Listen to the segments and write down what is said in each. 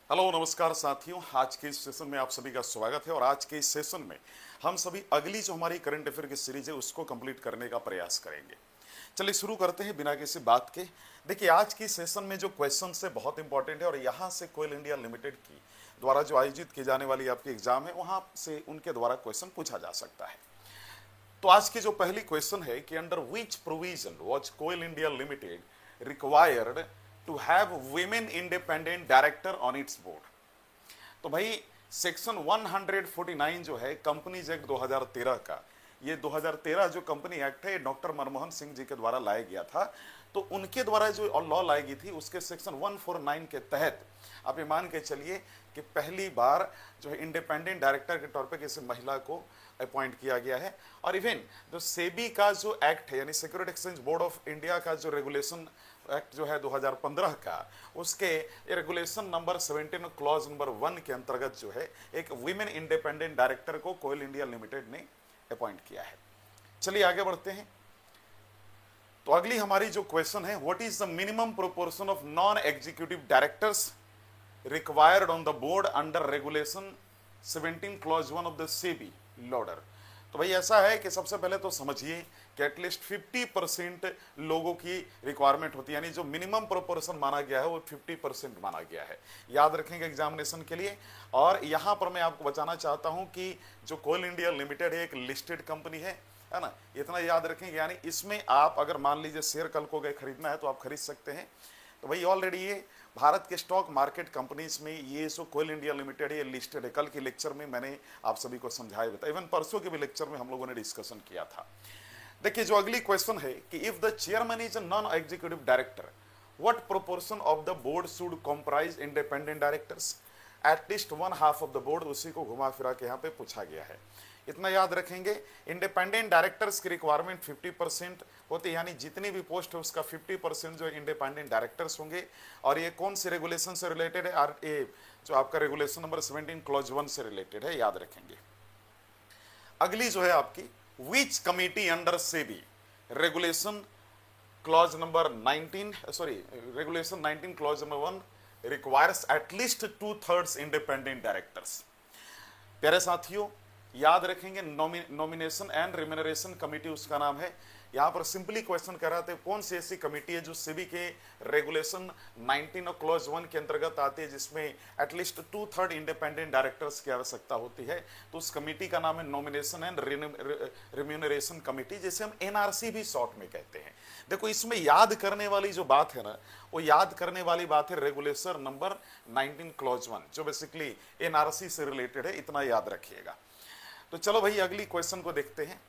Hello नमस्कार साथियों, आज के इस सेशन में आप सभी का स्वागत है। और आज के इस सेशन में हम सभी अगली जो हमारी करंट अफेयर की सीरीज है उसको कंप्लीट करने का प्रयास करेंगे। चलिए शुरू करते हैं बिना किसी बात के। देखिए, आज की सेशन में जो क्वेश्चन है बहुत इंपॉर्टेंट है और यहाँ से कोयल इंडिया लिमिटेड की द्वारा जो आयोजित की जाने वाली आपकी एग्जाम है वहाँ से उनके द्वारा क्वेश्चन पूछा जा सकता है। तो आज की जो पहली क्वेश्चन है कि under which provision was Coal India Limited required to have women independent director on its board. तो भाई सेक्शन 149 जो है कंपनीज एक्ट 2013 का, ये 2013 जो कंपनी एक्ट है डॉक्टर मनमोहन सिंह जी के द्वारा लाया गया था। तो उनके द्वारा जो लॉ लाई गई थी उसके सेक्शन 149 के तहत आप ये मान के चलिए कि पहली बार जो है इंडिपेंडेंट डायरेक्टर के तौर पे किसी महिला को अपॉइंट किया गया है। और इवन जो सेबी का जो एक्ट है यानी security exchange board of India का जो रेगुलेशन एक्ट जो है 2015 का, उसके रेगुलेशन नंबर 17 क्लॉज नंबर 1 के अंतर्गत जो है एक वीमेन इंडिपेंडेंट डायरेक्टर को कोयल इंडिया लिमिटेड ने अपॉइंट किया है। चलिए आगे बढ़ते हैं। तो अगली हमारी जो क्वेश्चन है, what is the minimum proportion of non executive directors required on the board under regulation 17 clause 1 of the SEBI LODR. तो भाई ऐसा है कि सबसे पहले तो समझिए कि एटलीस्ट 50% लोगों की रिक्वायरमेंट होती है, यानी जो मिनिमम प्रोपोर्शन माना गया है वो 50% माना गया है। याद रखेंगे एग्जामिनेशन के लिए। और यहां पर मैं आपको बताना चाहता हूं कि जो कोयल इंडिया लिमिटेड है एक लिस्टेड कंपनी है ना, इतना याद रखेंगे। यानी इसमें आप अगर मान लीजिए शेयर कल को गए खरीदना है तो आप खरीद सकते हैं। तो भाई ऑलरेडी ये भारत के स्टॉक मार्केट कंपनीज में ये जो कोयल इंडिया लिमिटेड है ये लिस्टेड है। कल के लेक्चर में मैंने आप सभी को समझाया बताया, इवन परसों के भी लेक्चर में हम लोगों ने डिस्कशन किया था। देखिए जो अगली क्वेश्चन है कि if the chairman is a non executive director, what proportion of the board should comprise independent directors. At least 1/2 of the board, उसी को घुमा फिरा के यहाँ पे पूछा गया है। इतना याद रखेंगे। इंडिपेंडेंट डायरेक्टर्स की रिक्वायरमेंट 50% होती है, यानी जितनी भी पोस्ट है उसका 50% जो इंडिपेंडेंट डायरेक्टर्स होंगे। और ये कौन से रेगुलेशन से रिलेटेड है? ये जो आपका रेगुलेशन नंबर 17 क्लॉज 1 से रिलेटेड है, याद रखेंगे। अगली जो है आपकी, विच committee under SEBI regulation clause number 19 regulation 19 clause number 1 requires at least 2/3 independent directors. प्यारे साथियों याद रखेंगे, नॉमिनेशन एंड रिम्यूनरेशन कमेटी उसका नाम है। यहां पर सिंपली क्वेश्चन कर रहे थे कौन सी ऐसी कमेटी है जो सेबी के रेगुलेशन 19 और क्लॉज 1 के अंतर्गत आती है जिसमें एटलीस्ट 2/3 इंडिपेंडेंट डायरेक्टर्स की आवश्यकता होती है। तो उस कमेटी का नाम है नॉमिनेशन एंड रिम्यूनरेशन कमेटी, जिसे हम एनआरसी भी शॉर्ट में कहते हैं। देखो इसमें याद करने वाली जो बात है ना, वो याद करने वाली बात है रेगुलेशन नंबर 19 क्लॉज 1 जो बेसिकली एनआरसी से रिलेटेड है, इतना याद रखिएगा। तो चलो भाई अगली क्वेश्चन को देखते हैं।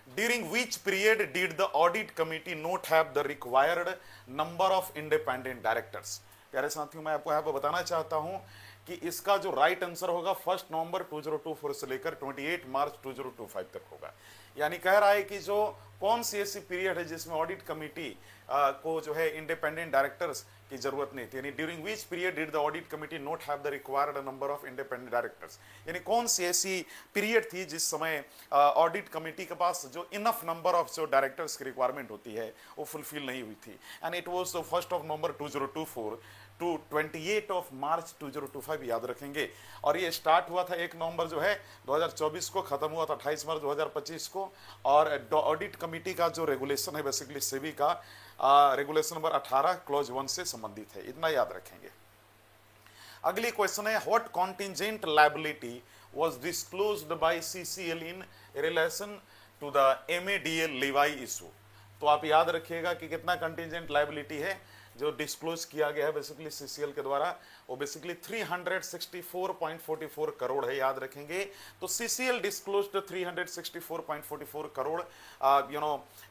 During which period did the audit committee note have the required number of independent directors. प्यारे साथियों मैं आपको यहाँ पर बताना चाहता हूं कि इसका जो राइट आंसर होगा 1 नवंबर 2024 से लेकर 28 मार्च 2025 तक होगा। यानी कह रहा है कि जो कौन सी ऐसी पीरियड है जिसमें ऑडिट कमिटी को जो है इंडिपेंडेंट डायरेक्टर्स की जरूरत नहीं थी, यानी during which period did the audit committee note have the required number of independent directors. यानी कौन सी ऐसी पीरियड थी जिस समय ऑडिट कमिटी के पास जो इनफ नंबर ऑफ जो डायरेक्टर्स की रिक्वायरमेंट होती है वो फुलफिल नहीं हुई थी। And it was the 1 November 2024 to 28 March 2025, याद रखेंगे। और ये स्टार्ट हुआ था 1 नवंबर जो है 2024 को, खत्म हुआ था 28 मार्च 2025 को। और ऑडिट कमिटी का जो रेगुलेशन है बेसिकली सेबी का रेगुलेशन नंबर 18 क्लॉज 1 से संबंधित है, इतना याद रखेंगे। अगली क्वेश्चन है what contingent liability was disclosed by CCL in relation to the MADL levy issue. तो आप याद रखिएगा कि कितना कंटिजेंट लायबिलिटी है जो डिस्क्लोज किया गया है बेसिकली सीसीएल के द्वारा, वो बेसिकली 364.44 करोड़ है, याद रखेंगे। तो CCL disclosed 364.44 crore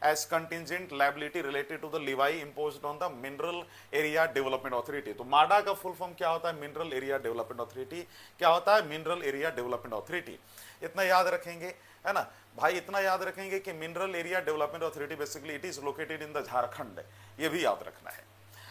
as contingent liability related to the levy imposed on the mineral area development authority. तो माडा का फुल फॉर्म क्या होता है? Mineral area development authority. क्या होता है? Mineral area development authority. इतना याद रखेंगे, है ना भाई। इतना याद रखेंगे कि mineral area development authority basically it is located in the Jharkhand, ये भी याद रखना है।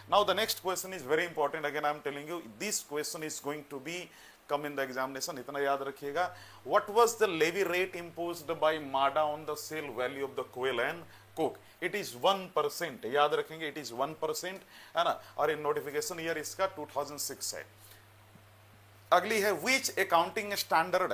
Now the next question is very important. Again I am telling you this question is going to be come in the examination. इतना याद रखिएगा। What was the levy rate imposed by MADA on the sale value of the coal and coke? It is 1%, याद रखेंगे, it is 1%, है ना। और इन notification year इसका 2006 है। अगली है which accounting standard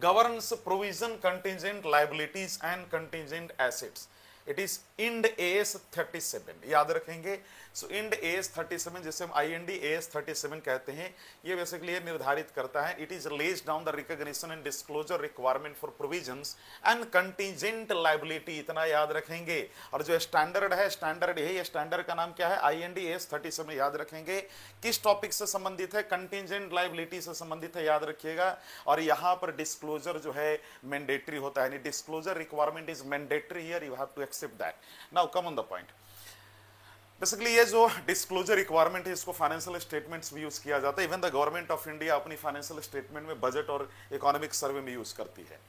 governs provision contingent liabilities and contingent assets. It is IND AS 37, याद रखेंगे. सो IND AS 37 जिसे हम IND AS 37 कहते हैं, ये बेसिकली ये निर्धारित करता है it is lays down the recognition and disclosure requirement for provisions and contingent liability, इतना याद रखेंगे. और जो स्टैंडर्ड है, स्टैंडर्ड है, ये स्टैंडर्ड का नाम क्या है, IND AS 37 याद रखेंगे. किस टॉपिक से संबंधित है, कंटीजेंट लाइबिलिटी से संबंधित है, याद रखिएगा. और यहां पर डिस्क्लोजर जो है मैंडेटरी होता है, disclosure requirement is mandatory here, you have to accept that. Now come on the point. Basically ये जो डिस्क्लोजर रिक्वायरमेंट है इसको फाइनेंशियल स्टेटमेंट्स में यूज किया जाता है. Even the government of India अपनी फाइनेंशियल स्टेटमेंट में बजट और इकोनॉमिक सर्वे में यूज करती है.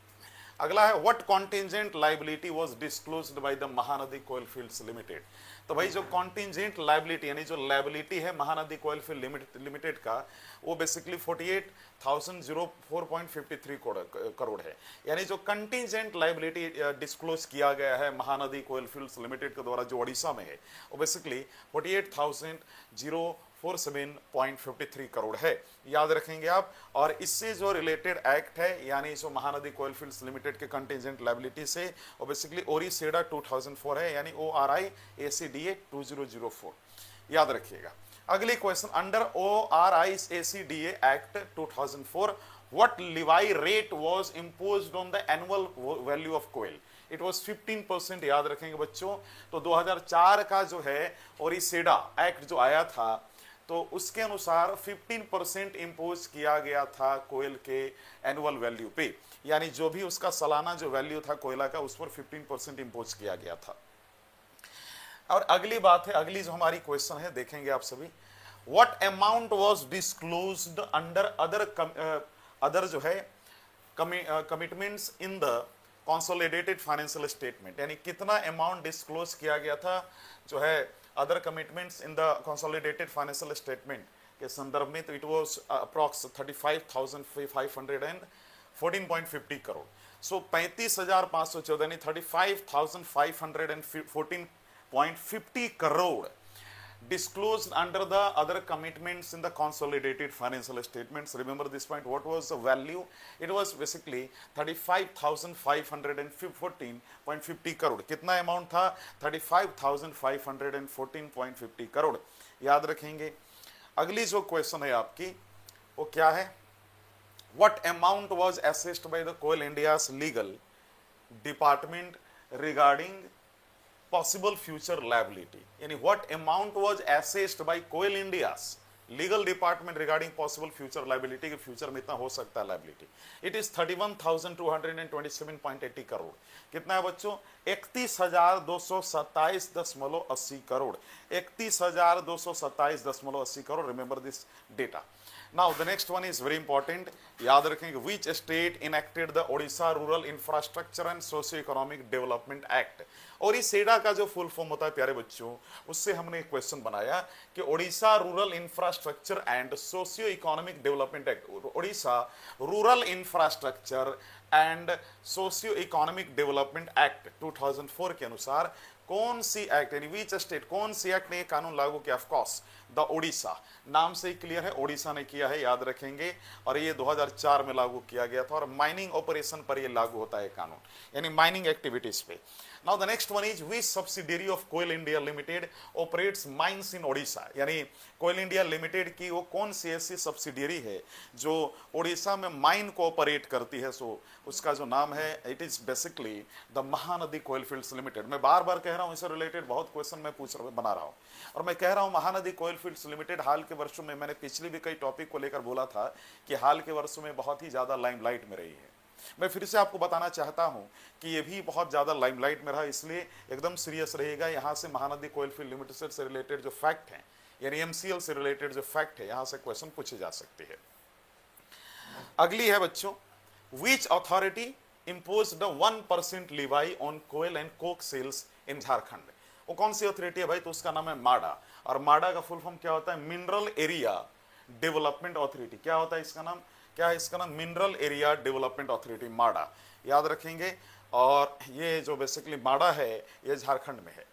अगला है what contingent liability was disclosed by the Mahanadi Coalfields Limited. तो भाई जो कॉन्टिजेंट लाइबिलिटी यानी जो लाइबिलिटी है महानदी कोयल फील्ड लिमिटेड का, वो बेसिकली 48,004.53 करोड़ है. यानी जो कंटिजेंट लाइबिलिटी डिस्क्लोज किया गया है महानदी कोयल फील्ड्स लिमिटेड के द्वारा जो ओडिशा में है, वो बेसिकली 48,047.53 करोड़ है, याद रखेंगे आप. और इससे जो रिलेटेड एक्ट है यानी जो महानदी कोयल फील्ड्स लिमिटेड के कंटिजेंट लाइबिलिटी से, वो बेसिकली ओरिसेडा 2004 है, यानी ORI ACDA 2004, याद रखिएगा. अगली question, under ORI ACDA act 2004 what levy rate was imposed on the annual value of coal. It was 15%, याद रखेंगे बच्चों. तो 2004 का जो है ओरिसेडा एक्ट जो आया था, तो उसके अनुसार 15% इंपोज किया गया था कोयल के एनुअल वैल्यू पे, यानी जो भी उसका सालाना जो वैल्यू था कोयला का, उस पर 15% इंपोज किया गया था. और अगली बात है, अगली जो हमारी क्वेश्चन है देखेंगे आप सभी, what amount was disclosed under other जो है commitments in the consolidated financial statement. यानी कितना अमाउंट डिस्क्लोज किया गया था जो है other commitments in the consolidated financial statement के संदर्भ में. तो इट वाज अप्रॉक्स 35,514.50 करोड़. सो 35,514 यानी 35,514.50 crore disclosed under the other commitments in the consolidated financial statements. Remember this point, what was the value? It was basically 35,514.50 crore. कितना अमाउंट था, 35,514.50 करोड़, याद रखेंगे. अगली जो क्वेश्चन है आपकी वो क्या है, what amount was assessed by the Coal India's legal department regarding possible future liability. यानी what amount was assessed by Coal India's legal department regarding possible future liability, कि फ्यूचर में इतना हो सकता है liability. It is 31,227.80 crore. कितना है बच्चों, 31,227.80 crore, 31,227.80 crore. Remember this data. Now the next one is very important, याद रखेंगे, which state enacted the Odisha Rural Infrastructure and Socio-Economic Development Act. Odisha का जो फुल फॉर्म होता है प्यारे बच्चों, उससे हमने एक क्वेश्चन बनाया कि Odisha rural infrastructure and socio economic development act. Odisha rural infrastructure and socio economic development act 2004 के अनुसार कौन सी एक्ट, यानी विच स्टेट, कौन सी एक्ट ने कानून लागू किया. ऑफ कोर्स द ओडिशा, नाम से ही क्लियर है, ओडिशा ने किया है, याद रखेंगे. और ये 2004 में लागू किया गया था और माइनिंग ऑपरेशन पर ये लागू होता है कानून, यानी माइनिंग एक्टिविटीज पे. Now the next one is which subsidiary of Coal India Limited operates mines in Odisha. यानी कोयल इंडिया लिमिटेड की वो कौन सी ऐसी सब्सिडियरी है जो ओडिशा में माइन को ऑपरेट करती है. सो उसका जो नाम है, it is basically the Mahanadi Coalfields Limited. मैं बार बार कह रहा हूं, इससे रिलेटेड बहुत क्वेश्चन मैं बना रहा हूं, और मैं कह रहा हूं महानदी कोयल फील्ड्स लिमिटेड हाल के वर्षों में, मैंने पिछले भी कई टॉपिक को लेकर बोला था कि हाल के वर्षों में बहुत ही ज्यादा लाइमलाइट में रही है. मैं फिर से आपको बताना चाहता हूं कि ये भी बहुत ज्यादा लाइमलाइट में रहा, इसलिए एकदम सीरियस रहेगा. यहां से महानदी कोयल फील्ड लिमिटेड से रिलेटेड जो फैक्ट हैं, यानी MCL से रिलेटेड जो फैक्ट है, यहां से क्वेश्चन पूछे जा सकते हैं. अगली है बच्चों, विच authority imposed the 1% levy on coal and coke sales in Jharkhand. वो कौन सी अथॉरिटी है भाई, तो उसका नाम है माडा. और माडा का फुल फॉर्म क्या होता है, मिनरल एरिया डेवलपमेंट अथॉरिटी. क्या होता है इसका नाम, क्या है इसका नाम, मिनरल एरिया डेवलपमेंट अथॉरिटी, माडा, याद रखेंगे. और ये जो बेसिकली माडा है ये झारखंड में है.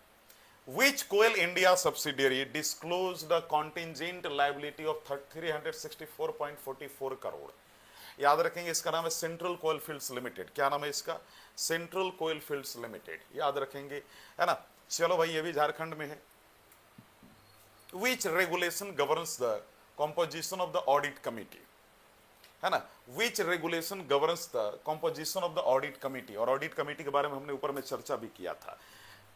Which Coal India subsidiary disclosed the contingent liability of 364.44 crore? याद रखेंगे इसका नाम है सेंट्रल कोयल फील्ड्स लिमिटेड। क्या नाम है इसका? सेंट्रल कोयल फील्ड्स लिमिटेड, याद रखेंगे, है ना। चलो भाई, ये भी झारखंड में है। Which regulation governs the composition of the audit committee? है ना, which regulation governs the composition of the audit committee. और ऑडिट कमिटी के बारे में हमने ऊपर में चर्चा भी किया था।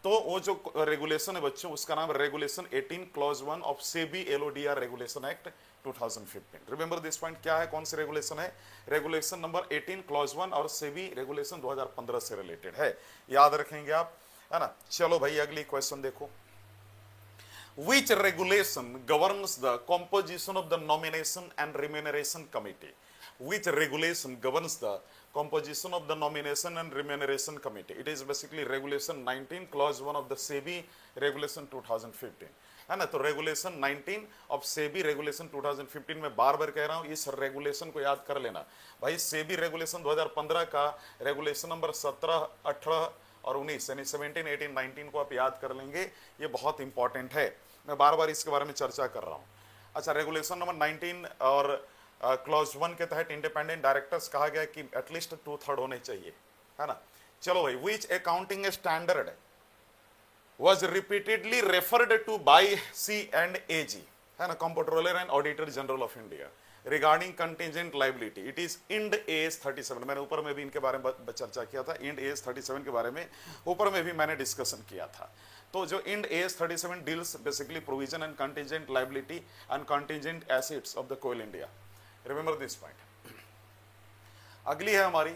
तो वो जो रेगुलेशन है बच्चों, उसका नाम regulation 18 clause 1 of SEBI LODR regulation act 2015। Remember this point. क्या है, कौन सी रेगुलेशन है? रेगुलेशन नंबर 18 क्लॉज 1 और सेबी रेगुलेशन 2015 से रिलेटेड है, याद रखेंगे आप, है ना। चलो भाई, अगली क्वेश्चन देखो। Which regulation governs the composition of the nomination and remuneration committee? Which regulation governs the composition of the nomination and remuneration committee? It is basically regulation 19 clause 1 of the SEBI regulation 2015, है ना। तो regulation 19 of SEBI regulation 2015 में बार बार कह रहा हूं, इस regulation को याद कर लेना भाई। सेबी रेगुलेशन 2015 का रेगुलेशन नंबर 17, 18 और 19 यानी 17, 18, 19 को आप याद कर लेंगे, ये बहुत इंपॉर्टेंट है। मैं बार बार इसके बारे में चर्चा कर रहा हूं। अच्छा, रेगुलेशन नंबर 19 और क्लॉज 1 के तहत इंडिपेंडेंट डायरेक्टर्स कहा गया कि एटलीस्ट 2/3 होने चाहिए, है ना। चलो भाई, which accounting standard was repeatedly referred to by C&AG, है ना, controller and auditor general of India, regarding contingent liability. It is Ind AS 37। मैंने ऊपर में भी इनके बारे में चर्चा किया था, इंड AS 37 के बारे में ऊपर में भी मैंने डिस्कशन किया था। तो जो Ind AS 37 deals basically provision and contingent liability and contingent assets of the coal India. Remember this point. अगली है हमारी,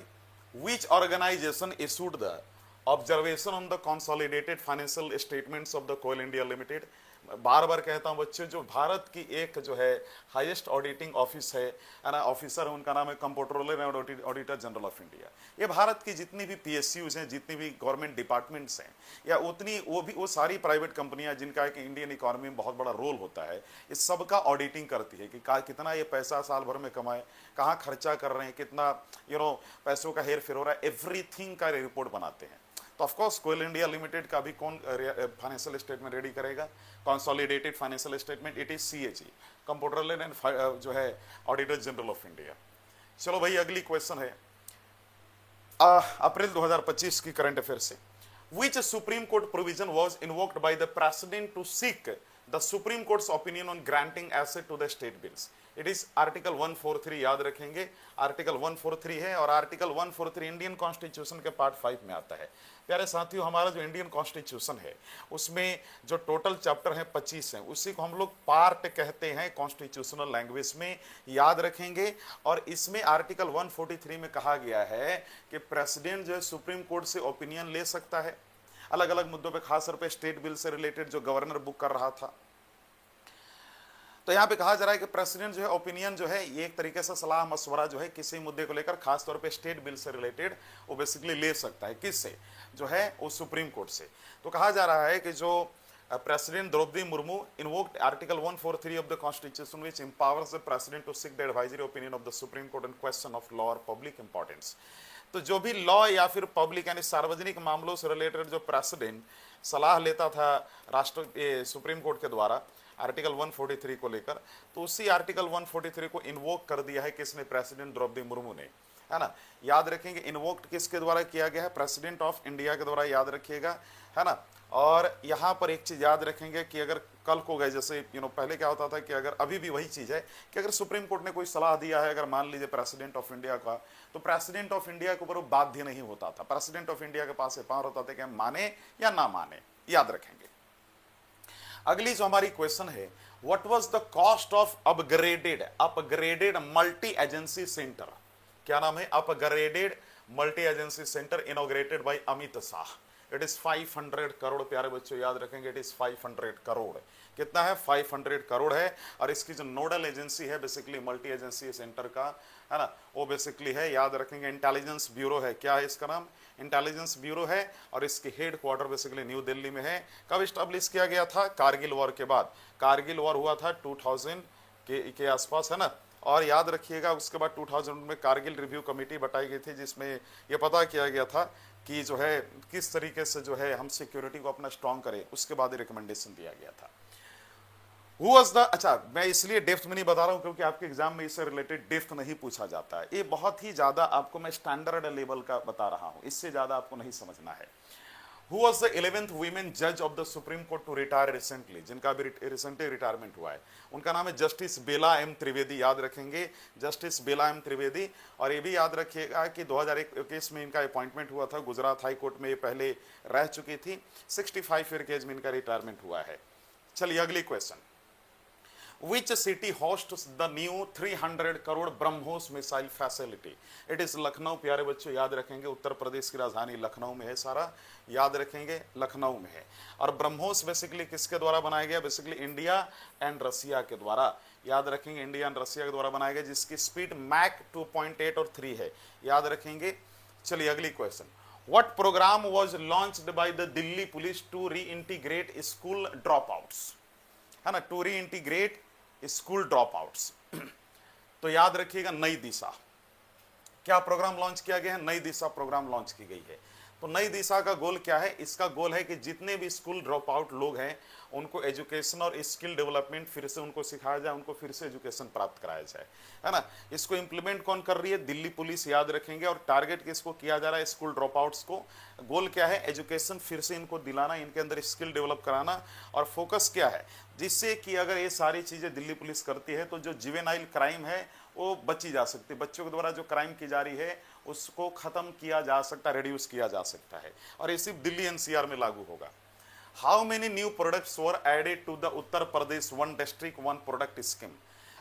which organisation issued the observation on the consolidated financial statements of the coal India limited. बार बार कहता हूं बच्चों, जो भारत की एक जो है हाईएस्ट ऑडिटिंग ऑफिस है ना, ऑफिसर है, उनका नाम है controller and auditor general of India. ये भारत की जितनी भी PSUs हैं, जितनी भी गवर्नमेंट डिपार्टमेंट्स हैं, या उतनी वो सारी प्राइवेट कंपनियां जिनका एक इंडियन इकोनॉमी में बहुत बड़ा रोल होता है, इस सब का ऑडिटिंग करती है कि कितना ये पैसा साल भर में कमाए, कहाँ खर्चा कर रहे हैं, कितना पैसों का हेर फेर हो रहा है, एवरीथिंग का रिपोर्ट बनाते हैं। तो ऑफकोर्स कोल इंडिया लिमिटेड का भी कौन फाइनेंशियल स्टेटमेंट रेडी करेगा? Consolidated financial statement, it is CAG, controller and जो है ऑडिटर जनरल ऑफ इंडिया। चलो भाई, अगली क्वेश्चन है अप्रैल 2025 की करंट अफेयर से। Which supreme court provision was invoked by the president to seek the supreme court's opinion on granting assent to the state bills? It is article 143, याद रखेंगे, article 143 है। और आर्टिकल 143 इंडियन कॉन्स्टिट्यूशन के part 5 में आता है। प्यारे साथियों, हमारा जो इंडियन कॉन्स्टिट्यूशन है उसमें जो टोटल चैप्टर हैं 25 हैं, उसी को हम लोग पार्ट कहते हैं कॉन्स्टिट्यूशनल लैंग्वेज में, याद रखेंगे। और इसमें आर्टिकल 143 में कहा गया है कि प्रेसिडेंट जो है सुप्रीम कोर्ट से ओपिनियन ले सकता है अलग अलग मुद्दों पे, खास तौर पे स्टेट बिल से रिलेटेड जो गवर्नर बुक कर रहा था। तो यहां पे कहा जा रहा है कि प्रेसिडेंट जो है ओपिनियन जो है, ये एक तरीके से सलाह मशवरा जो है किसी मुद्दे को लेकर, खास तौर पे स्टेट बिल से रिलेटेड, वो बेसिकली ले सकता है। किससे? जो है वो सुप्रीम कोर्ट से। तो कहा जा रहा है कि जो president Draupadi Murmu invoked article 143 of the constitution which empowers the president to seek the advisory opinion of the supreme court in question of law और पब्लिक इंपॉर्टेंस। तो जो भी लॉ या फिर पब्लिक यानी सार्वजनिक मामलों से रिलेटेड जो प्रेसिडेंट सलाह लेता था सुप्रीम कोर्ट के द्वारा आर्टिकल 143 को लेकर, तो उसी आर्टिकल 143 को इन्वोक कर दिया है किसने? प्रेसिडेंट द्रौपदी मुर्मू ने, है ना। याद रखेंगे, इन्वोक्ड किसके द्वारा किया गया है? प्रेसिडेंट ऑफ इंडिया के द्वारा, याद रखिएगा, है ना। और यहाँ पर एक चीज याद रखेंगे कि अगर कल को गए, जैसे पहले क्या होता था कि अगर अभी भी वही चीज है कि अगर सुप्रीम कोर्ट ने कोई सलाह दिया है, अगर मान लीजिए प्रेसिडेंट ऑफ इंडिया का, तो प्रेसिडेंट ऑफ इंडिया के ऊपर वो बाध्य नहीं होता था। प्रेसिडेंट ऑफ इंडिया के पास ये पावर होता था कि माने या ना माने, याद रखेंगे। अगली जो हमारी क्वेश्चन है, what was the cost of upgraded multi agency centre? क्या नाम है? Upgraded multi agency centre inaugurated bye Amit Shah. It is 500 crore. प्यारे बच्चों, याद रखेंगे, इट इज 500 करोड़। कितना है? 500 करोड़ है। और इसकी जो नोडल एजेंसी है बेसिकली मल्टी एजेंसी सेंटर का, है ना, वो बेसिकली है, याद रखेंगे, इंटेलिजेंस ब्यूरो है। क्या है इसका नाम? इंटेलिजेंस ब्यूरो है। और इसकी head quarter basically new Delhi में है। कब स्टैब्लिश किया गया था? कारगिल वॉर के बाद। कारगिल वॉर हुआ था 2000 के आसपास, है ना। और याद रखिएगा, उसके बाद 2000 में कारगिल रिव्यू कमेटी बताई गई थी, जिसमें यह पता किया गया था कि जो है किस तरीके से जो है हम सिक्योरिटी को अपना स्ट्रांग करें, उसके बाद रिकमेंडेशन दिया गया था। Who was the, अच्छा मैं इसलिए डेप्थ में नहीं बता रहा हूं क्योंकि आपके एग्जाम में इससे रिलेटेड डेप्थ नहीं पूछा जाता है, ये बहुत ही ज्यादा आपको मैं स्टैंडर्ड लेवल का बता रहा हूं, इससे ज्यादा आपको नहीं समझना है। Who was the 11th women judge of the Supreme Court to retire recently, जिनका भी रिसेंटली रिटायरमेंट हुआ है, उनका नाम है जस्टिस बेला एम त्रिवेदी, याद रखेंगे जस्टिस बेला एम त्रिवेदी। और ये भी याद रखिएगा कि 2021 में इनका अपॉइंटमेंट हुआ था, गुजरात हाई कोर्ट में ये पहले रह चुकी थी, 65 ईयर के एज में इनका रिटायरमेंट हुआ है। चलिए अगली question, Which city hosts the new 300 crore BrahMos missile facility? It is Lucknow. प्यारे बच्चों याद रखेंगे, उत्तर प्रदेश की राजधानी लखनऊ में है, सारा याद रखेंगे लखनऊ में है। और ब्रह्मोस बेसिकली किसके द्वारा बनाया गया? बेसिकली इंडिया एंड रसिया के द्वारा, याद रखेंगे इंडिया एंड रसिया के द्वारा बनाया गया, जिसकी स्पीड मैक 2.8 और 3 है, याद रखेंगे। चलिए अगली question, What program was launched by the Delhi police to reintegrate school dropouts? है ना, टू रीइंटीग्रेट स्कूल ड्रॉप आउट्स। तो याद रखिएगा नई दिशा, क्या प्रोग्राम लॉन्च किया गया है? नई दिशा प्रोग्राम लॉन्च की गई है। तो नई दिशा का गोल क्या है? इसका गोल है कि जितने भी स्कूल ड्रॉप आउट लोग हैं उनको एजुकेशन और स्किल डेवलपमेंट फिर से उनको सिखाया जाए, उनको फिर से एजुकेशन प्राप्त कराया जाए, है ना। इसको इंप्लीमेंट कौन कर रही है? दिल्ली पुलिस, याद रखेंगे। और टारगेट किसको किया जा रहा है? स्कूल ड्रॉप आउट्स को। गोल क्या है? एजुकेशन फिर से इनको दिलाना, इनके अंदर स्किल डेवलप कराना। और फोकस क्या है? जिससे कि अगर ये सारी चीजें दिल्ली पुलिस करती है तो जो जुवेनाइल क्राइम है वो बची जा सकती है, बच्चों के द्वारा जो क्राइम की जा रही है उसको खत्म किया जा सकता है, रिड्यूस किया जा सकता है। और ये सिर्फ दिल्ली एनसीआर में लागू होगा। How many new products were added to the Uttar Pradesh 1 district 1 product scheme,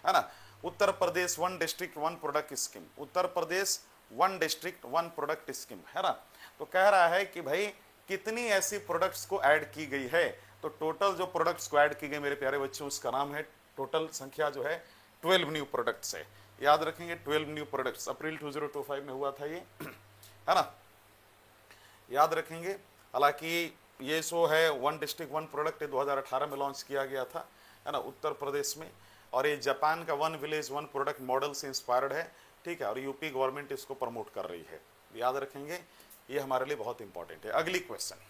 है ना। Uttar Pradesh 1 district 1 product scheme, Uttar Pradesh 1 district 1 product scheme, है ना। तो कह रहा है कि भाई कितनी ऐसी प्रोडक्ट्स को ऐड की गई है? तो टोटल जो प्रोडक्ट्स को ऐड की गई मेरे प्यारे बच्चों, उसका नाम है, टोटल संख्या जो है 12 न्यू प्रोडक्ट्स है, याद रखेंगे 12 न्यू प्रोडक्ट्स। अप्रैल 2025 में हुआ था ये, है ना, याद रखेंगे। हालांकि ये शो है 1 डिस्ट्रिक्ट 1 प्रोडक्ट 2018 में लॉन्च किया गया था, है ना, उत्तर प्रदेश में। और ये जापान का 1 विलेज 1 प्रोडक्ट मॉडल से इंस्पायर्ड है, ठीक है। और यूपी गवर्नमेंट इसको प्रमोट कर रही है, याद रखेंगे, ये हमारे लिए बहुत इंपॉर्टेंट है। अगली question,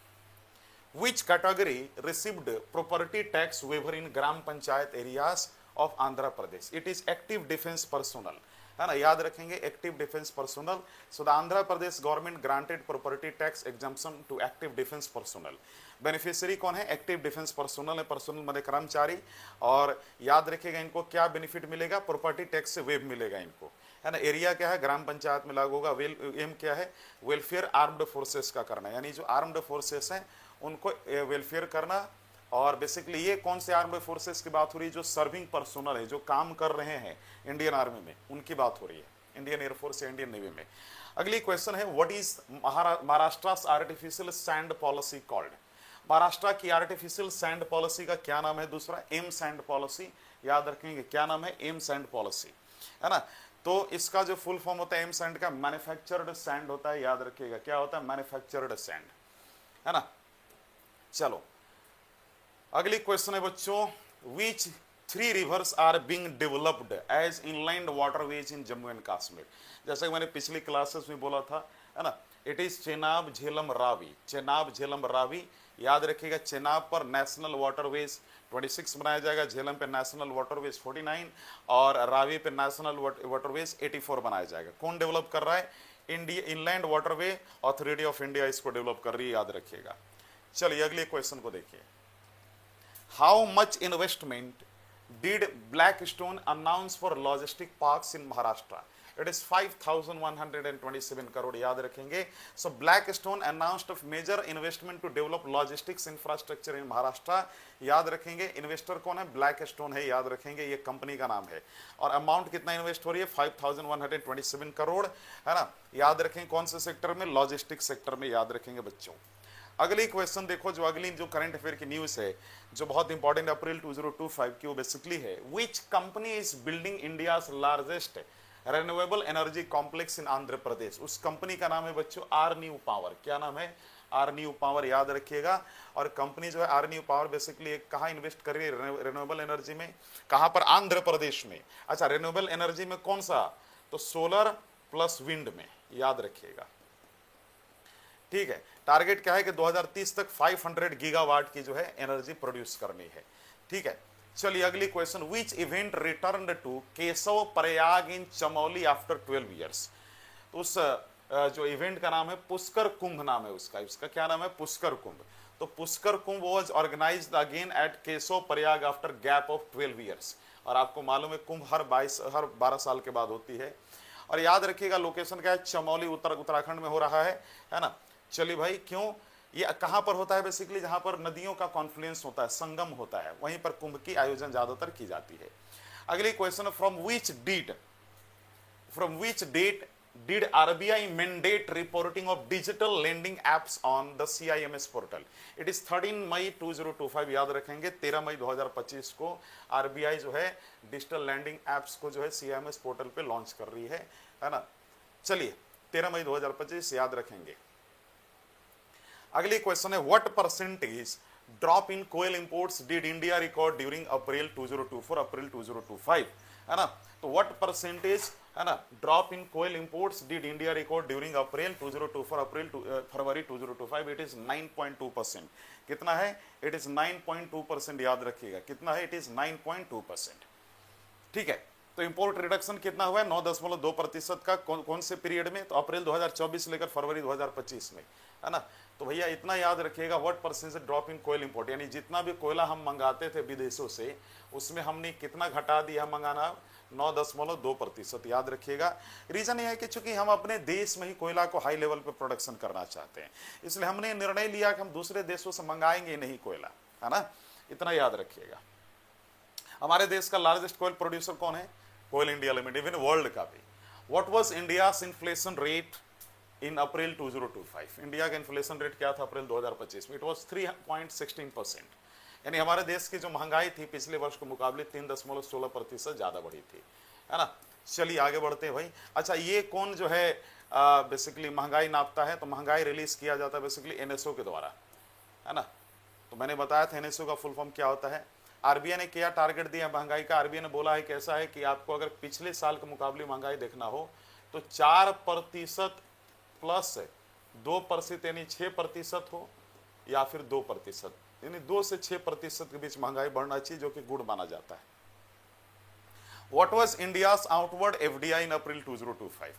Which category received property tax waiver in gram panchayat areas of Andhra Pradesh? It is active defense personnel, है ना, याद रखेंगे active defence personnel. So the Andhra Pradesh government granted property tax exemption to active defence personnel. Beneficiary कौन है? Active defence personnel है, personnel मतलब कर्मचारी। और याद रखिएगा इनको क्या बेनिफिट मिलेगा? प्रॉपर्टी टैक्स से वेव मिलेगा इनको, है ना। एरिया क्या है? ग्राम पंचायत में लागू होगा। एम क्या है? वेलफेयर आर्म्ड फोर्सेस का करना, यानी जो आर्म्ड फोर्सेस हैं उनको वेलफेयर करना। और बेसिकली ये कौन से आर्म्ड फोर्सेस की बात हो रही है? जो सर्विंग पर्सोनल है, जो काम कर रहे हैं इंडियन आर्मी में, उनकी बात हो रही है, इंडियन एयरफोर्स या इंडियन नेवी में। अगली क्वेश्चन है, what is Maharashtra artificial sand policy called? Maharashtra की आर्टिफिशियल सैंड पॉलिसी का क्या नाम है? दूसरा एम सैंड पॉलिसी, याद रखेंगे क्या नाम है? एम सैंड पॉलिसी, है ना। तो इसका जो फुल फॉर्म होता है एम सैंड का, मैन्युफैक्चर्ड सैंड होता है, याद रखिएगा क्या होता है? मैन्युफैक्चर्ड सैंड, है ना। चलो अगली क्वेश्चन है बच्चों, which 3 rivers are being developed as inland waterways in Jammu and Kashmir? जैसे कि मैंने पिछली क्लासेस में बोला था, है ना, इट इज चेनाब झेलम रावी, चेनाब झेलम रावी, याद रखिएगा। चेनाब पर नेशनल वाटरवेज 26 बनाया जाएगा, झेलम पे नेशनल वाटरवेज 49 और रावी पे नेशनल वाटरवेज 84 बनाया जाएगा। कौन डेवलप कर रहा है? India inland waterway authority of India इसको डेवलप कर रही है, याद रखिएगा। चलिए अगले क्वेश्चन को देखिए, how much investment did Blackstone announce for logistic parks in Maharashtra? It is 5127 crore, याद रखेंगे। So Blackstone announced of major investment to develop logistics infrastructure in Maharashtra, याद रखेंगे। इन्वेस्टर कौन है? ब्लैकस्टोन है, याद रखेंगे, ये कंपनी का नाम है। और अमाउंट कितना इन्वेस्ट हो रही है? 5127 करोड़, है ना, याद रखेंगे। कौन से सेक्टर में? लॉजिस्टिक सेक्टर में, याद रखेंगे बच्चों। अगली क्वेश्चन देखो, जो अगली जो करंट अफेयर की न्यूज है जो बहुत इंपॉर्टेंट अप्रैल 2025 की, वो बेसिकली है, which company is building India's largest renewable energy complex in Andhra Pradesh? उस कंपनी का नाम है बच्चों आर न्यू पावर। क्या नाम है? आर न्यू पावर, याद रखिएगा। और कंपनी जो है आर न्यू पावर बेसिकली कहाँ इन्वेस्ट कर रही है? रिन्यूएबल एनर्जी में। कहाँ पर? आंध्र प्रदेश में। अच्छा, रिन्यूएबल एनर्जी में कौन सा? तो सोलर प्लस विंड में, याद रखिएगा। ठीक है, टारगेट क्या है कि 2030 तक 500 गीगावाट की जो है एनर्जी प्रोड्यूस करनी है। ठीक है, चलिए अगली question, which event return to Keshav Prayag in Chamoli after 12 years. तो उस जो इवेंट का नाम है पुष्कर कुंभ नाम है उसका, इसका क्या नाम है, पुष्कर कुंभ। तो Pushkar Kumbh was organized again at Keshav Prayag after gap of 12 years. और आपको मालूम है कुंभ हर 12 साल के बाद होती है। और याद रखिएगा लोकेशन क्या है, चमोली उत्तराखंड में हो रहा है ना। चलिए भाई, क्यों, ये कहां पर होता है, बेसिकली जहां पर नदियों का कॉन्फ्लुएंस होता है, संगम होता है, वहीं पर कुंभ की आयोजन ज्यादातर की जाती है। अगली question, from which date did RBI mandate reporting of digital lending apps on the CIMS portal? It is 13 मई 2025, याद रखेंगे 13 मई 2025 को RBI जो है डिजिटल लैंडिंग एप्स को जो है CIMS पोर्टल पे लॉन्च कर रही है ना। चलिए 13 मई 2025 याद रखेंगे। अगली क्वेश्चन है, what percentage drop in coal imports did India record during April 2024 April 2025, है ना। तो व्हाट परसेंटेज, है ना, drop in coal imports did India record during April 2024 February 2025, it is 9.2%। कितना है, इट इज 9.2%, याद रखिएगा कितना है, इट इज 9.2%। ठीक है, तो इंपोर्ट रिडक्शन कितना हुआ है, 9.2% का, कौन से पीरियड में, तो अप्रैल 2024 लेकर फरवरी 2025 में, है ना। तो भैया इतना याद रखिएगा, what percentage drop in coal import, यानी जितना भी कोयला हम मंगाते थे विदेशों से उसमें हमने कितना घटा दिया मंगाना, 9.2%, याद रखिएगा। रीजन यह है कि चूंकि हम अपने देश में ही कोयला को हाई लेवल पे प्रोडक्शन करना चाहते हैं, इसलिए हमने निर्णय लिया कि हम दूसरे देशों से मंगाएंगे नहीं कोयला, है ना, इतना याद रखिएगा। हमारे देश का लार्जेस्ट कोयल प्रोड्यूसर कौन है, कोयल इंडिया लिमिटेड, इवन वर्ल्ड का भी। What was India's inflation rate in April 2025, India का इन्फ्लेशन रेट क्या था अप्रैल 2025 में, इट वाज 3.16%, यानी हमारे देश की जो महंगाई थी पिछले वर्ष के मुकाबले 3.16% ज्यादा बढ़ी थी, है ना। चलिए आगे बढ़ते हैं भाई। अच्छा, ये कौन जो है बेसिकली महंगाई नापता है, तो महंगाई रिलीज किया जाता है बेसिकली एनएसओ के द्वारा, है ना। तो मैंने बताया था एनएसओ का फुल फॉर्म क्या होता है। आरबीआई ने क्या टारगेट दिया महंगाई का, आरबीआई ने बोला है कैसा है कि आपको अगर पिछले साल के मुकाबले महंगाई देखना हो तो 4% प्लस 2%, यानी 6% हो, या फिर 2%, यानी 2 से 6% के बीच महंगाई बढ़ना चाहिए, जो कि गुड माना जाता है। What was India's outward FDI in April 2025,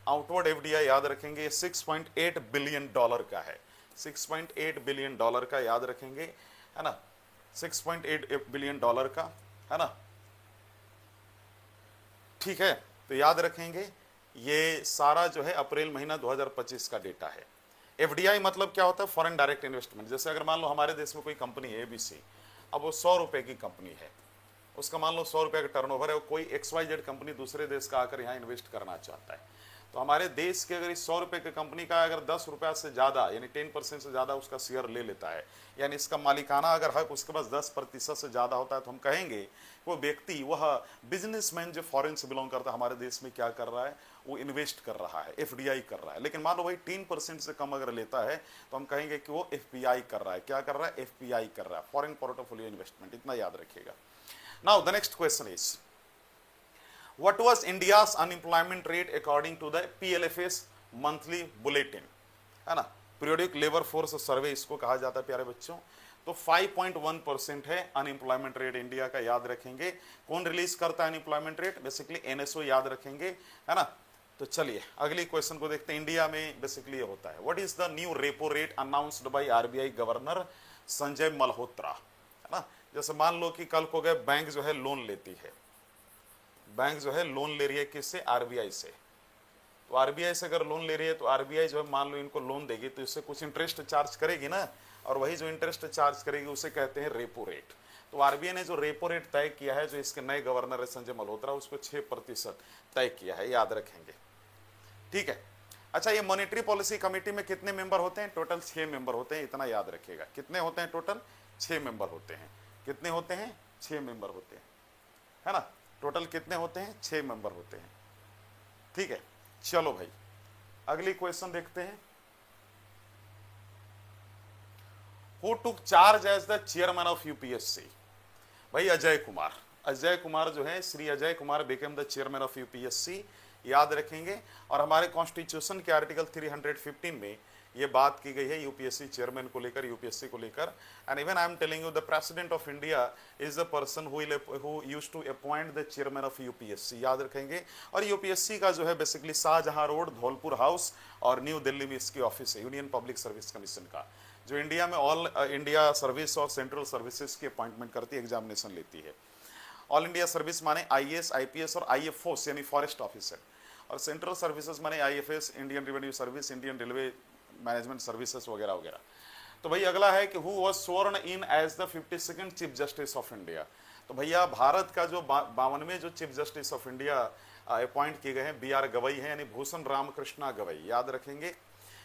outward FDI याद रखेंगे 6.8 बिलियन डॉलर का है, 6.8 बिलियन डॉलर का याद रखेंगे, है ना, 6.8 बिलियन डॉलर का, है ना। ठीक है, तो याद रखेंगे ये सारा जो है अप्रैल महीना 2025 का डेटा है। एफडीआई मतलब क्या होता है, फॉरेन डायरेक्ट इन्वेस्टमेंट। जैसे अगर मान लो हमारे देश में कोई कंपनी है एबीसी, अब वो 100 रुपए की कंपनी है, उसका मान लो 100 रुपए का टर्नओवर है, कोई XYZ कंपनी दूसरे देश का आकर यहाँ इन्वेस्ट करना चाहता है, तो हमारे देश के अगर इस 100 रुपए की कंपनी का अगर 10 रुपया से ज़्यादा यानी 10% से ज़्यादा उसका शेयर ले लेता है, यानी इसका मालिकाना अगर हक उसके पास 10% से ज़्यादा होता है, तो हम कहेंगे वो व्यक्ति, वह बिजनेसमैन जो फॉरेन से बिलोंग करता है हमारे देश में क्या कर रहा है, वो इन्वेस्ट कर रहा है, एफडीआई कर रहा है। लेकिन मान लो भाई 10% से कम अगर लेता है तो हम कहेंगे कि वो एफपीआई कर रहा है। क्या कर रहा है, एफपीआई कर रहा है, फॉरेन पोर्टफोलियो इन्वेस्टमेंट, इतना याद रखिएगा। Now the next question is, What was India's unemployment rate according to the PLFS monthly bulletin, है ना, पीरियोडिक लेबर फोर्स सर्वे इसको कहा जाता है प्यारे बच्चों। तो 5.1% है अनएम्प्लॉयमेंट रेट इंडिया का, याद रखेंगे। कौन रिलीज करता है अनएम्प्लॉयमेंट रेट, बेसिकली एनएसओ, याद रखेंगे, है ना। तो चलिए अगली क्वेश्चन को देखते हैं। इंडिया में बेसिकली ये होता है, what is the new repo rate announced by RBI governor Sanjay Malhotra, है ना। जैसे मान लो कि कल को गए बैंक जो है लोन लेती है, बैंक जो है लोन ले रही है किससे, आरबीआई से। तो आरबीआई से अगर लोन ले रही है तो आरबीआई जो है मान लो इनको लोन देगी तो इससे कुछ इंटरेस्ट चार्ज करेगी ना, और वही जो इंटरेस्ट चार्ज करेगी उसे कहते हैं रेपो रेट। तो आरबीआई ने जो रेपो रेट तय किया है, जो इसके नए गवर्नर है संजय मल्होत्रा, उसको 6% तय किया है, याद रखेंगे। ठीक है, अच्छा, ये मॉनेटरी पॉलिसी कमेटी में कितने मेंबर होते हैं, टोटल 6 मेंबर होते हैं, इतना याद रखिएगा। कितने होते हैं टोटल, 6 मेंबर होते हैं। कितने होते हैं, 6 मेंबर होते हैं, है ना। टोटल कितने होते हैं, 6 मेंबर होते हैं। ठीक है, चलो भाई अगली क्वेश्चन देखते हैं। Who took charge as the chairman of UPSC, भाई अजय कुमार। अजय कुमार जो है, Shri Ajay Kumar became the chairman of UPSC, याद रखेंगे। और हमारे कॉन्स्टिट्यूशन के आर्टिकल 315 में ये बात की गई है यूपीएससी चेयरमैन को लेकर, यूपीएससी को लेकर। And even I am telling you the president of India is the person who used to appoint the chairman of UPSC, याद रखेंगे। और यूपीएससी का जो है basically Shahjahan road, Dholpur house और न्यू दिल्ली में इसकी ऑफिस है, यूनियन पब्लिक सर्विस कमीशन का, जो इंडिया में ऑल इंडिया सर्विस और सेंट्रल सर्विसेज की अपॉइंटमेंट करती है, एग्जामिनेशन लेती है। ऑल इंडिया सर्विस माने आईएएस, आईपीएस और आईएफओ यानी फॉरेस्ट ऑफिसर, और सेंट्रल सर्विसेज माने IFS, Indian revenue service, Indian railway management services वगैरह वगैरह। तो भाई अगला है कि who was sworn in as the 52nd chief justice of India. तो भैया भारत का जो 52वें जो chief justice of India appoint किए गए हैं BR गवई हैं, यानी भूषण रामकृष्णा गवई, याद रखेंगे।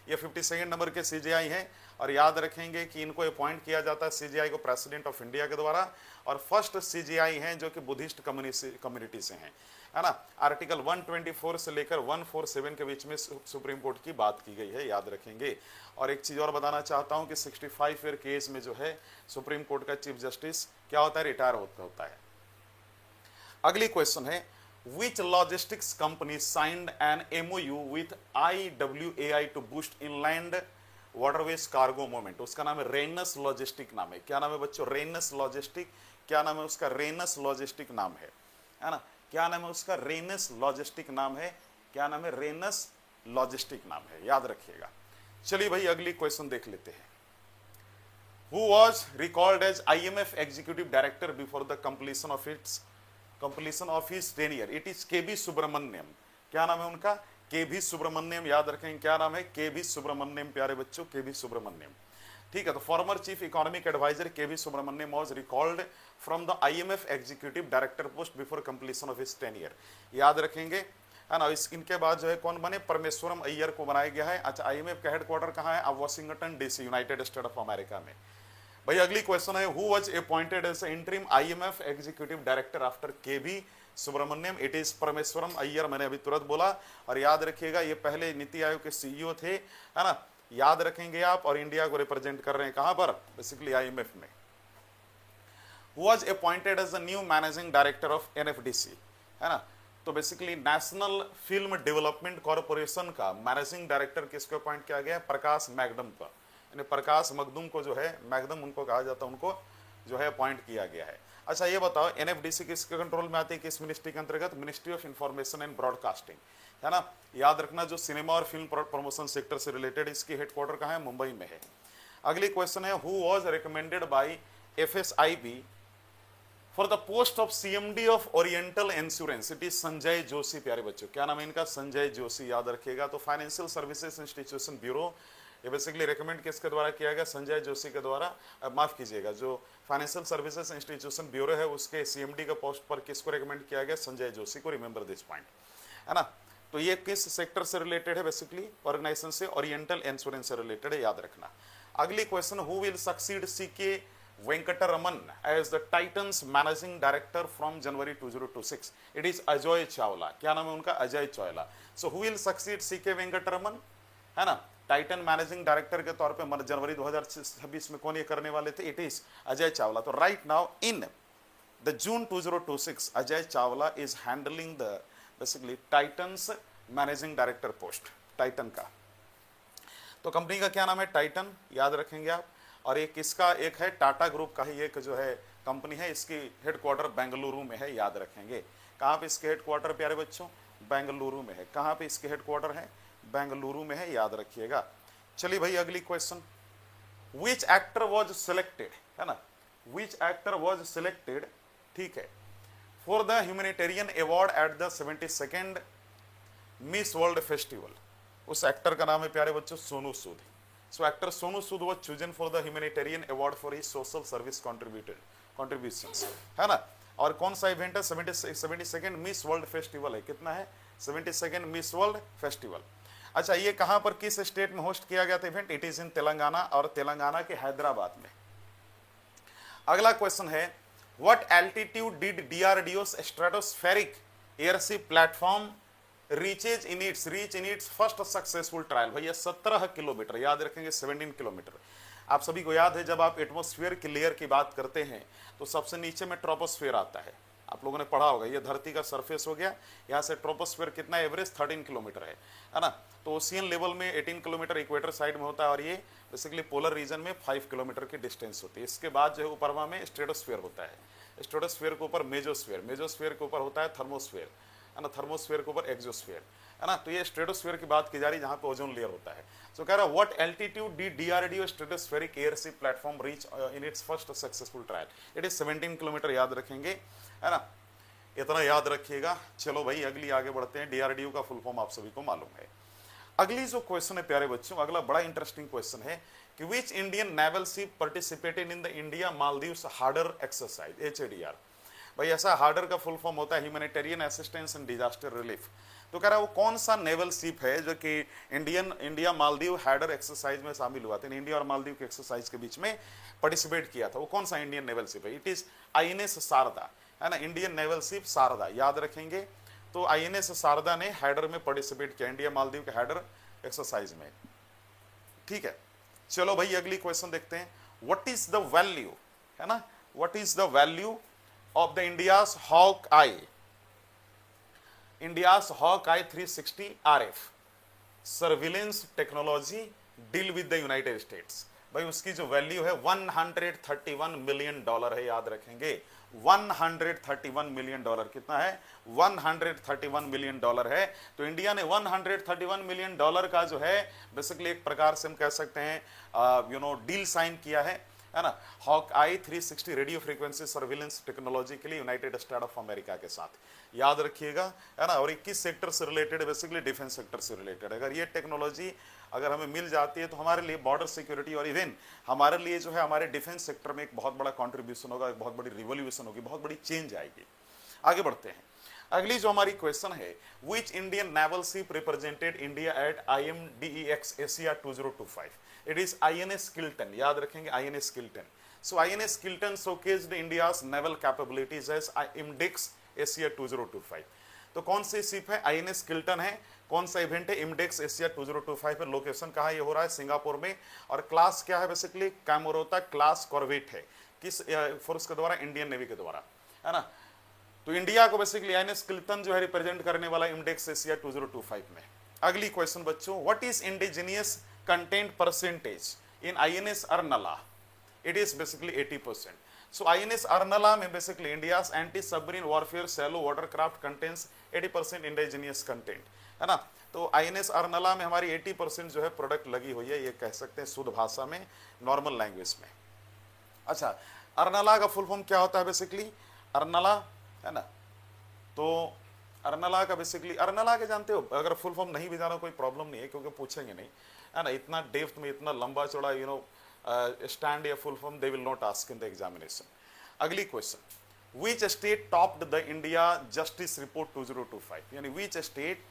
ये 52nd नंबर के सीजीआई हैं, और याद रखेंगे कि इनको अपॉइंट किया जाता है सीजीआई को प्रेसिडेंट ऑफ इंडिया के द्वारा, और फर्स्ट सीजीआई हैं जो कि बुद्धिस्ट कम्युनिटी से हैं, है ना। आर्टिकल 124 से लेकर 147 के बीच में सुप्रीम कोर्ट की बात की गई है, याद रखेंगे। और एक चीज और बताना चाहता हूं कि 65 ईयर के एज में जो है सुप्रीम कोर्ट का चीफ जस्टिस क्या होता है, रिटायर होता है। अगली क्वेश्चन है, which logistics company signed an MOU with IWAI to boost inland waterways cargo movement? उसका नाम है रेनस लॉजिस्टिक नाम है। क्या नाम है बच्चों? Rhesus logistic. क्या नाम है उसका? रेनस लॉजिस्टिक नाम है ना। क्या नाम है उसका? रेनस लॉजिस्टिक नाम है। क्या नाम है? रेनस लॉजिस्टिक नाम है, याद रखिएगा। चलिए भाई अगली क्वेश्चन देख लेते हैं। Who was recalled as IMF executive director before the completion of his tenure? It is KB Subramaniam. क्या नाम है उनका? KB सुब्रमण्यम, याद रखेंगे। क्या नाम है? KB सुब्रमण्यम, प्यारे बच्चों, KB सुब्रमण्यम। ठीक है, तो former chief economic adviser KB Subramaniam was recalled from the IMF executive director post before completion of his tenure, याद रखेंगे, है ना। इनके बाद जो है कौन बने? परमेश्वरम अय्यर को बनाया गया है। अच्छा, IMF का हेडक्वार्टर कहाँ है? अब Washington DC, United State of America में। भाई अगली क्वेश्चन है, who was appointed as interim IMF executive director after KB Subramaniam? It is Parameswaran Iyer, मैंने अभी तुरंत बोला। और याद रखिएगा ये पहले नीति आयोग के CEO थे, है ना, याद रखेंगे आप। और इंडिया को रिप्रेजेंट कर रहे हैं कहां पर? बेसिकली IMF में। Who was appointed as the new managing director of NFDC, है ना। तो basically national film development corporation का मैनेजिंग डायरेक्टर किसको अपॉइंट किया गया है? प्रकाश मैकडम का, यानी प्रकाश मकदुम को जो है, मैकडम उनको कहा जाता है, उनको जो है अपॉइंट किया गया है। अच्छा ये बताओ NFDC किसके कंट्रोल में आती है, किस मिनिस्ट्री के अंतर्गत? Ministry of information and broadcasting, है ना। याद रखना, जो सिनेमा और फिल्म प्रमोशन सेक्टर से रिलेटेड, इसकी हेडक्वार्टर कहाँ है? मुंबई में है। अगली क्वेश्चन है, who was recommended by FSIB for the post of CMD of oriental insurance? It is Sanjay Joshi, प्यारे बच्चों। क्या नाम है इनका? संजय जोशी, याद रखिएगा। तो फाइनेंशियल सर्विसेज इंस्टीट्यूशन ब्यूरो, ये बेसिकली रिकमेंड किसके द्वारा किया गया? संजय जोशी के द्वारा। माफ कीजिएगा, जो फाइनेंशियल सर्विसेज इंस्टीट्यूशन ब्यूरो है उसके CMD का पोस्ट पर किसको रिकमेंड किया गया? संजय जोशी को। रिमेंबर दिस पॉइंट, है ना। तो ये किस सेक्टर से रिलेटेड है? बेसिकली ऑर्गेनाइजेशन से, ओरिएंटल इंश्योरेंस से रिलेटेड है, याद रखना। अगली question, who will succeed CK Venkataraman as the Titan's managing director from January 2026? It is Ajay Chawla. क्या नाम है उनका? Ajay Chawla. So who will succeed CK Venkataraman, है ना, टाइटन मैनेजिंग डायरेक्टर के तौर पे जनवरी 2026 में कौन ये करने वाले थे? It is Ajay Chawla. तो right now in the June 2026 Ajay Chawla is handling the basically Titans managing director post, Titan का। तो कंपनी का क्या नाम है? टाइटन, याद रखेंगे आप। और एक इसका एक है टाटा ग्रुप का ही एक जो है कंपनी है, इसकी हेडक्वार्टर बेंगलुरु में है, याद रखेंगे। कहाँ पे इसके हेडक्वार्टर प्यारे बच्चों? बेंगलुरु में है। कहाँ पे इसके हेडक्वार्टर है? बेंगलुरु में है, याद रखिएगा। चलिए भाई अगली question, which actor was selected, है ना, विच एक्टर वॉज सिलेक्टेड, ठीक है, for the humanitarian award at the 72nd Miss World festival? उस एक्टर का नाम है प्यारे बच्चों Sonu Sood. So actor Sonu Sood was chosen for the humanitarian award for his social service contributions, है ना। और कौन सा इवेंट है? 72nd मिस वर्ल्ड फेस्टिवल है। कितना है? 72nd Miss World festival. अच्छा, ये कहां पर, किस स्टेट में होस्ट किया गया था event? It is in Telangana, और तेलंगाना के हैदराबाद में। अगला क्वेश्चन है, what altitude did DRDO stratospheric airship platform reach in its first successful trial? भैया 17 किलोमीटर, याद रखेंगे, 17 किलोमीटर। आप सभी को याद है जब आप एटमॉस्फेयर की लेयर की बात करते हैं तो सबसे नीचे में ट्रोपोस्फेयर आता है, आप लोगों ने पढ़ा होगा, ये धरती का सरफेस हो गया, यहाँ से ट्रोपोस्फीयर कितना एवरेज 13 किलोमीटर है ना। तो ओशियन लेवल में 18 किलोमीटर इक्वेटर साइड में होता है, और ये बेसिकली पोलर रीजन में 5 किलोमीटर की डिस्टेंस होती है। इसके बाद जो है ऊपरवा में स्ट्रेटोस्फीयर होता है, स्ट्रेटोस्फीयर के ऊपर मेजोस्फीयर, मेजोस्फीयर के ऊपर होता है थर्मोस्फीयर, है ना, थर्मोस्फीयर के ऊपर एक्सोस्फीयर, है ना। तो ये स्ट्रेटोस्फीयर की बात की जा रही है, जहां पे ओजोन लेयर होता है। सो कह रहा है what altitude D DRDO stratospheric airship platform reach in its first successful trial, it is 17 kilometre, याद रखेंगे, है ना, इतना याद रखिएगा। चलो भाई अगली आगे बढ़ते हैं। डीआरडीओ का फुल फॉर्म आप सभी को मालूम है। अगली जो क्वेश्चन है प्यारे बच्चों, अगला बड़ा इंटरेस्टिंग क्वेश्चन है कि विच Indian naval ship participated in the India Maldives harder exercise, HADR. भाई ऐसा हार्डर का फुल फॉर्म होता है humanitarian assistance and disaster relief. तो कह रहा है वो कौन सा नेवल शिप है जो कि इंडिया मालदीव हार्डर एक्सरसाइज में शामिल हुआ था, इंडिया और मालदीव के एक्सरसाइज के बीच में पार्टिसिपेट किया था, वो कौन सा इंडियन नेवल शिप है? इट इज आईएनएस शारदा, है ना, इंडियन नेवल शिप शारदा, याद रखेंगे। तो आईएनएस शारदा ने हार्डर में पार्टिसिपेट किया, इंडिया मालदीव के हार्डर एक्सरसाइज में, ठीक है। चलो भाई अगली क्वेश्चन देखते हैं। व्हाट इज द वैल्यू, है ना, what is the value of the India's hawk eye, India's hawk eye 360 RF surveillance technology deal with the United States. भाई उसकी जो वैल्यू है $131 मिलियन है, याद रखेंगे, $131 मिलियन। कितना है? $131 मिलियन है। तो इंडिया ने $131 मिलियन का जो है बेसिकली एक प्रकार से हम कह सकते हैं डील साइन किया है ना, hoc eye 360 radio frequency surveillance technology के लिए यूनाइटेड स्टेट ऑफ अमेरिका के साथ, याद रखिएगा, है ना। और 21 सेक्टर से रिलेटेड, बेसिकली डिफेंस सेक्टर से रिलेटेड। अगर ये टेक्नोलॉजी अगर हमें मिल जाती है तो हमारे लिए बॉर्डर सिक्योरिटी और इवन हमारे लिए जो है हमारे डिफेंस सेक्टर में एक बहुत बड़ा कॉन्ट्रीब्यूशन होगा, एक बहुत बड़ी रिवोल्यूशन होगी, बहुत बड़ी चेंज आएगी। आगे बढ़ते हैं। अगली जो हमारी क्वेश्चन है, which Indian naval ship represented India at IMDEX Asia 2025, it is INS Kiltan, याद रखेंगे, INS Kiltan. So INS Kiltan showcased India's naval capabilities as IMDEX Asia 2025। तो कौन सी शिप है? INS किल्टन है। कौन सा इवेंट है? IMDEX एशिया 2025 पर। लोकेशन कहाँ, ये हो रहा है सिंगापुर में। और क्लास क्या है? बेसिकली कैमोरोता क्लास कॉर्वेट है। किस फोर्स के द्वारा? इंडियन नेवी के द्वारा, है ना। तो इंडिया को बेसिकली INS किल्टन जो है रिप्रेजेंट करने वाला IMDEX एशिया 2025 में। अगली क्वेश्चन बच्चों, what is indigenous content percentage in INS Arnala? It is basically 80%। So INS Arnala में basically India's anti submarine warfare shallow watercraft contains 80% indigenous content, है ना। तो INS अर्नला में हमारी 80% जो है प्रोडक्ट लगी हुई है, ये कह सकते हैं शुद्ध भाषा में, नॉर्मल लैंग्वेज में। अच्छा, अर्नला का फुल फॉर्म क्या होता है? बेसिकली अर्नला, है ना। तो अर्नला का बेसिकली, अर्नला के जानते हो, अगर फुल फॉर्म नहीं भी जाना कोई प्रॉब्लम नहीं है, क्योंकि पूछेंगे नहीं, है ना। इतना डेप्थ में, इतना लंबा चौड़ा स्टैंड या full form they will not ask in the examination. अगली question, which state topped the India justice report 2025, यानी which state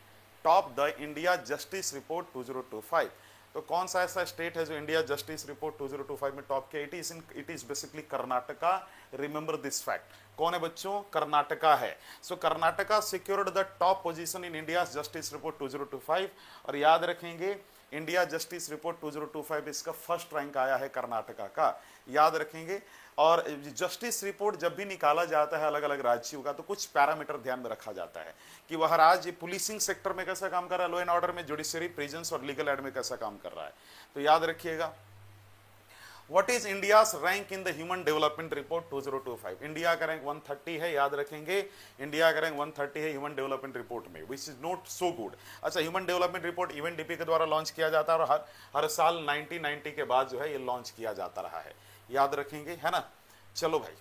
top the India justice report 2025। तो कौन सा ऐसा स्टेट है जो इंडिया जस्टिस रिपोर्ट 2025 में टॉप किया? It is basically Karnataka. Remember this fact. कौन है बच्चों? कर्नाटका है। So Karnataka secured the top position in India justice report 2025। और याद रखेंगे, इंडिया जस्टिस रिपोर्ट 2025 इसका फर्स्ट रैंक आया है कर्नाटका का, याद रखेंगे। और जस्टिस रिपोर्ट जब भी निकाला जाता है अलग अलग राज्यों का, तो कुछ पैरामीटर ध्यान में रखा जाता है कि वह राज्य पुलिसिंग सेक्टर में कैसा काम कर रहा है, लॉ एंड ऑर्डर में, जुडिशरी, प्रिजन्स और लीगल एड में कैसा काम कर रहा है। तो याद रखिएगा, what is India's rank in the human development report 2025? India का रैंक 130 है, याद रखेंगे, इंडिया का रैंक 130 है ह्यूमन डेवलपमेंट रिपोर्ट में, which is not so good. अच्छा, ह्यूमन डेवलपमेंट रिपोर्ट UNDP के द्वारा लॉन्च किया जाता है और हर साल 1990 के बाद जो है ये लॉन्च किया जाता रहा है, याद रखेंगे, है ना। चलो भाई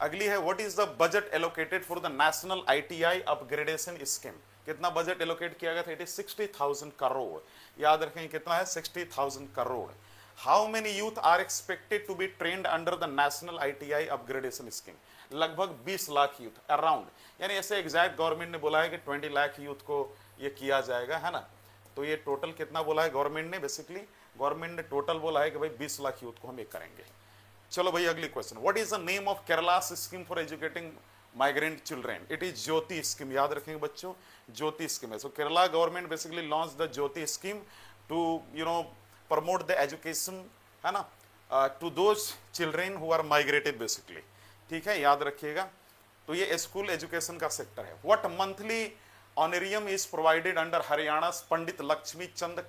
अगली है, what is the budget allocated for the national ITI upgradation scheme? कितना बजट एलोकेट किया गया था? इट इज 60,000 करोड़, याद रखेंगे, कितना है? 60,000 crore. How many youth are expected to be trained under the national ITI upgradation scheme? लगभग 20 लाख यूथ अराउंड, यानी ऐसे एग्जैक्ट गवर्नमेंट ने बोला है कि 20 लाख यूथ को ये किया जाएगा, है ना। तो ये टोटल कितना बोला है गवर्नमेंट ने? बेसिकली गवर्नमेंट ने टोटल बोला है कि भाई 20 लाख यूथ को हम ये करेंगे। चलो भाई अगली question, what is the name of Kerala scheme for educating migrant children? It is Jyoti scheme, याद रखेंगे बच्चों, ज्योति स्कीम है। So Kerala government basically launch the Jyoti scheme to promote the education, है ना, to those children who are migrated basically, ठीक है, याद रखिएगा। तो ये स्कूल एजुकेशन का सेक्टर है। What monthly honorarium is provided under Haryana Pandit Lakshmi Chand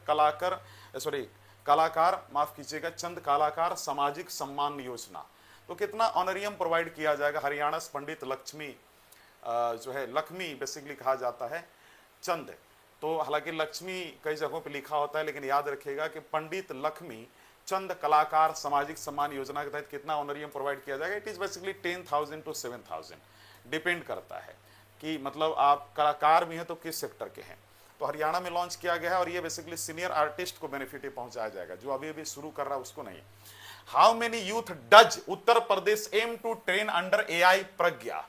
Kalakar माफ कीजिएगा चंद कलाकार सामाजिक सम्मान योजना। तो कितना ऑनरियम प्रोवाइड किया जाएगा हरियाणा पंडित लक्ष्मी जो है लक्ष्मी बेसिकली कहा जाता है चंद, तो हालांकि लक्ष्मी कई जगहों पे लिखा होता है लेकिन याद रखिएगा कि पंडित लक्ष्मी चंद कलाकार सामाजिक सम्मान योजना के तहत कितना ऑनरियम प्रोवाइड किया जाएगा। It is basically 10,000 to 7,000, depend करता है कि मतलब आप कलाकार भी हैं तो किस सेक्टर के हैं। तो हरियाणा में लॉन्च किया गया है और ये बेसिकली सीनियर आर्टिस्ट को बेनिफिट पहुंचाया जाएगा, जो अभी अभी शुरू कर रहा है उसको नहीं। How many youth does Uttar Pradesh aim to train under AI Pragya.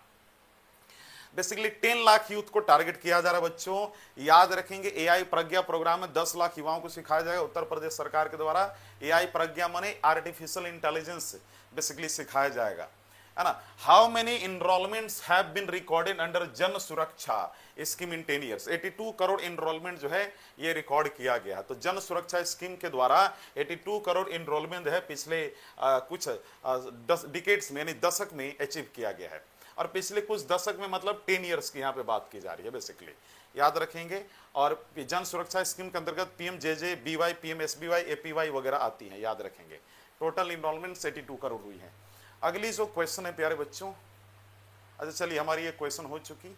Basically 10 lakh youth को टारगेट किया जा रहा है बच्चों, याद रखेंगे। AI प्रज्ञा प्रोग्राम में 10 लाख युवाओं को सिखाया जाएगा उत्तर प्रदेश सरकार के द्वारा। AI प्रज्ञा माने आर्टिफिशियल इंटेलिजेंस बेसिकली सिखाया जाएगा, है ना। How many enrolments have been recorded under Jan Suraksha scheme in 10 years। 82 crore enrolment जो है ये रिकॉर्ड किया गया है। तो जन सुरक्षा स्कीम के द्वारा 82 करोड़ इनरोलमेंट है पिछले कुछ डिकेड्स में यानी दशक में अचीव किया गया है। और पिछले कुछ दशक में मतलब 10 years की यहाँ पे बात की जा रही है बेसिकली, याद रखेंगे। और जन सुरक्षा स्कीम के अंतर्गत PMJJBY PMSBY APY वगैरह आती हैं, याद रखेंगे। टोटल इनरोलमेंट 82 करोड़ हुई है। अगली जो क्वेश्चन है प्यारे बच्चों, अच्छा चलिए हमारी ये क्वेश्चन हो चुकी।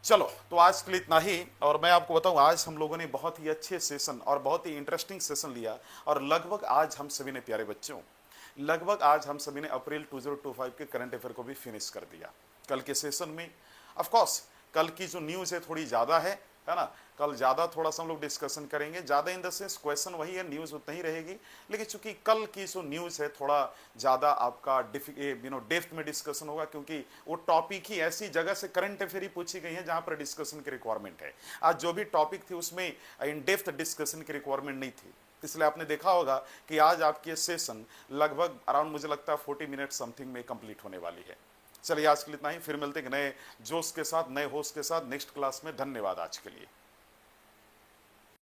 चलो तो आज के लिए इतना ही। और मैं आपको बताऊं आज हम लोगों ने बहुत ही अच्छे सेशन और बहुत ही इंटरेस्टिंग सेशन लिया और लगभग आज हम सभी ने प्यारे बच्चों लगभग आज हम सभी ने अप्रैल 2025 के करंट अफेयर को भी फिनिश कर दिया कल के सेशन में। ऑफ कोर्स कल की जो न्यूज़ है थोड़ी ज़्यादा है ना। कल ज़्यादा थोड़ा सा हम लोग डिस्कशन करेंगे, ज़्यादा इन द सेंस क्वेश्चन वही है, न्यूज़ उतना ही रहेगी। लेकिन चूंकि कल की जो न्यूज़ है थोड़ा ज़्यादा आपका डेप्थ में डिस्कशन होगा, क्योंकि वो टॉपिक ही ऐसी जगह से करंट अफेयर ही पूछी गई है जहाँ पर डिस्कशन की रिक्वायरमेंट है। आज जो भी टॉपिक थी उसमें इन डेप्थ डिस्कशन की रिक्वायरमेंट नहीं थी, इसलिए आपने देखा होगा कि आज आपकी सेशन लगभग अराउंड मुझे लगता है 40 मिनट समथिंग में कंप्लीट होने वाली है। चलिए आज के लिए इतना ही, फिर मिलते हैं नए जोश के साथ, नए होस्ट के साथ नेक्स्ट क्लास में। धन्यवाद आज के लिए।